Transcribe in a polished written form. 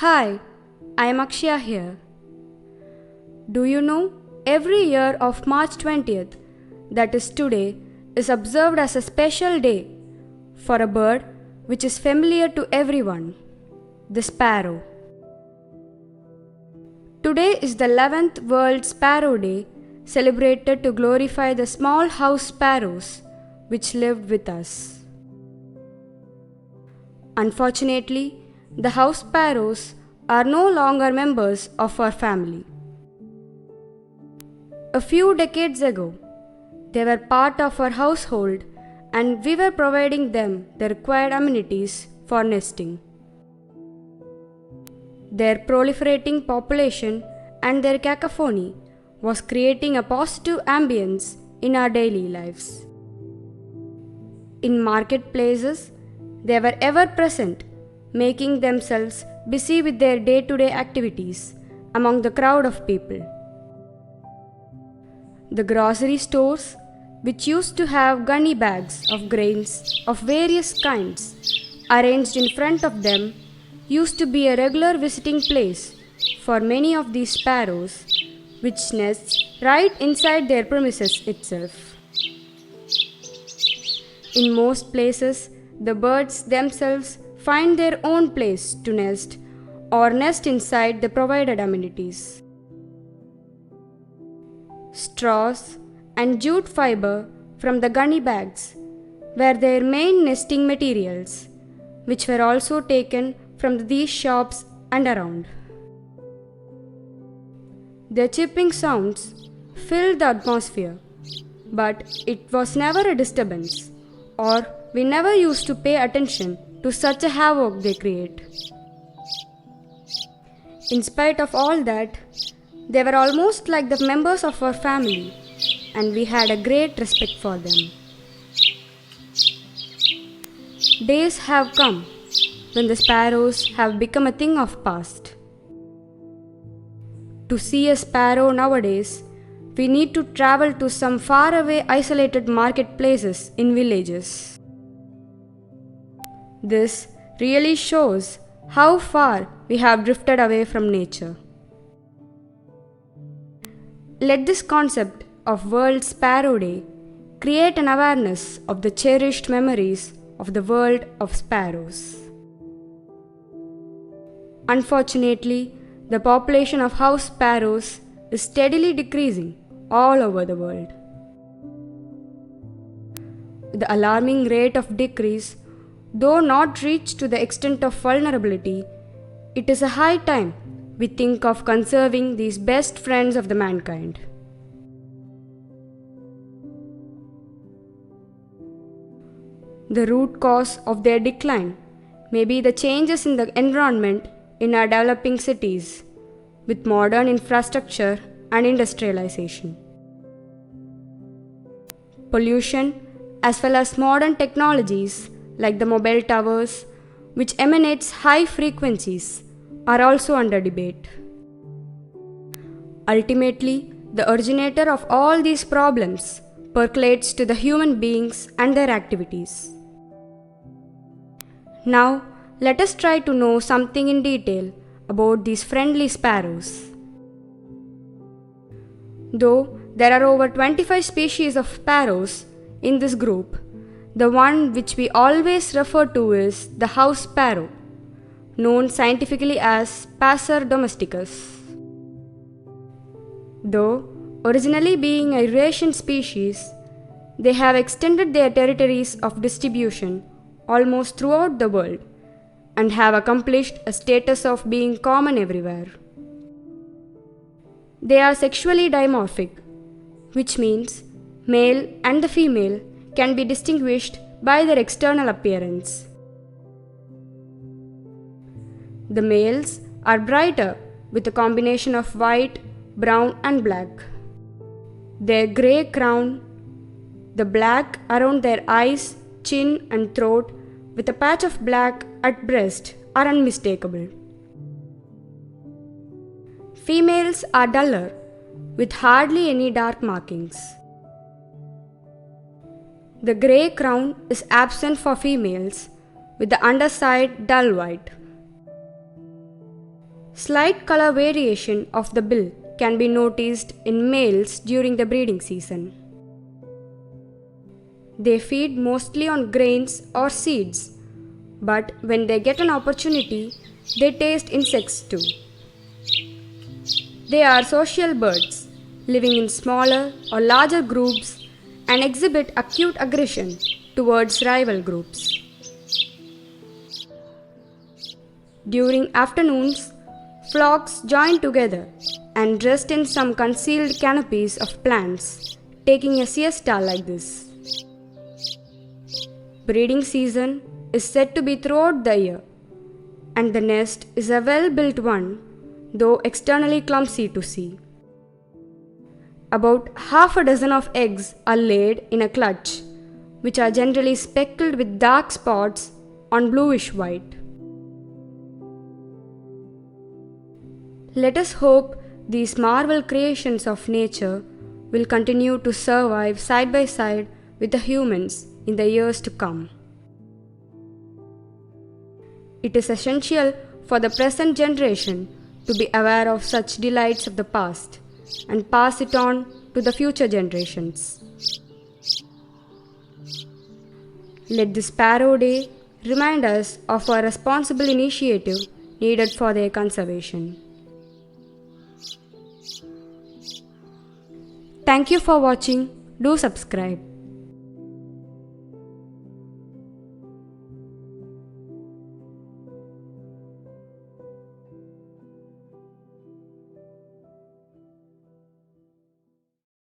Hi, I am Akshaya here. Do you know, every year of March 20th, that is today, is observed as a special day for a bird which is familiar to everyone, the sparrow. Today is the 11th World Sparrow Day, celebrated to glorify the small house sparrows which lived with us. Unfortunately, the house sparrows are no longer members of our family. A few decades ago, they were part of our household and we were providing them the required amenities for nesting. Their proliferating population and their cacophony was creating a positive ambience in our daily lives. In marketplaces, they were ever present, making themselves busy with their day-to-day activities among the crowd of people. The grocery stores, which used to have gunny bags of grains of various kinds arranged in front of them, used to be a regular visiting place for many of these sparrows, which nests right inside their premises itself. In most places, the birds themselves find their own place to nest or nest inside the provided amenities. Straws and jute fiber from the gunny bags were their main nesting materials, which were also taken from these shops and around. Their chirping sounds filled the atmosphere, but it was never a disturbance, or we never used to pay attention to such a havoc they create. In spite of all that, they were almost like the members of our family, and we had a great respect for them. Days have come when the sparrows have become a thing of past. To see a sparrow nowadays, we need to travel to some faraway isolated marketplaces in villages. This really shows how far we have drifted away from nature. Let this concept of World Sparrow Day create an awareness of the cherished memories of the world of sparrows. Unfortunately, the population of house sparrows is steadily decreasing all over the world. The alarming rate of decrease, though not reached to the extent of vulnerability, it is a high time we think of conserving these best friends of the mankind. The root cause of their decline may be the changes in the environment in our developing cities, with modern infrastructure and industrialization. Pollution, as well as modern technologies like the mobile towers, which emanates high frequencies, are also under debate. Ultimately, the originator of all these problems percolates to the human beings and their activities. Now, let us try to know something in detail about these friendly sparrows. Though there are over 25 species of sparrows in this group, the one which we always refer to is the house sparrow, known scientifically as Passer domesticus. Though originally being a Eurasian species, they have extended their territories of distribution almost throughout the world and have accomplished a status of being common everywhere. They are sexually dimorphic, which means male and the female can be distinguished by their external appearance. The males are brighter with a combination of white, brown and black. Their grey crown, the black around their eyes, chin and throat with a patch of black at breast are unmistakable. Females are duller with hardly any dark markings. The grey crown is absent for females with the underside dull white. Slight color variation of the bill can be noticed in males during the breeding season. They feed mostly on grains or seeds, but when they get an opportunity, they taste insects too. They are social birds, living in smaller or larger groups and exhibit acute aggression towards rival groups. During afternoons, flocks join together and rest in some concealed canopies of plants, taking a siesta like this. Breeding season is said to be throughout the year, and the nest is a well-built one, though externally clumsy to see. About half a dozen of eggs are laid in a clutch, which are generally speckled with dark spots on bluish white. Let us hope these marvel creations of nature will continue to survive side by side with the humans in the years to come. It is essential for the present generation to be aware of such delights of the past and pass it on to the future generations. Let this Sparrow Day remind us of our responsible initiative needed for their conservation. Thank you for watching. Do subscribe.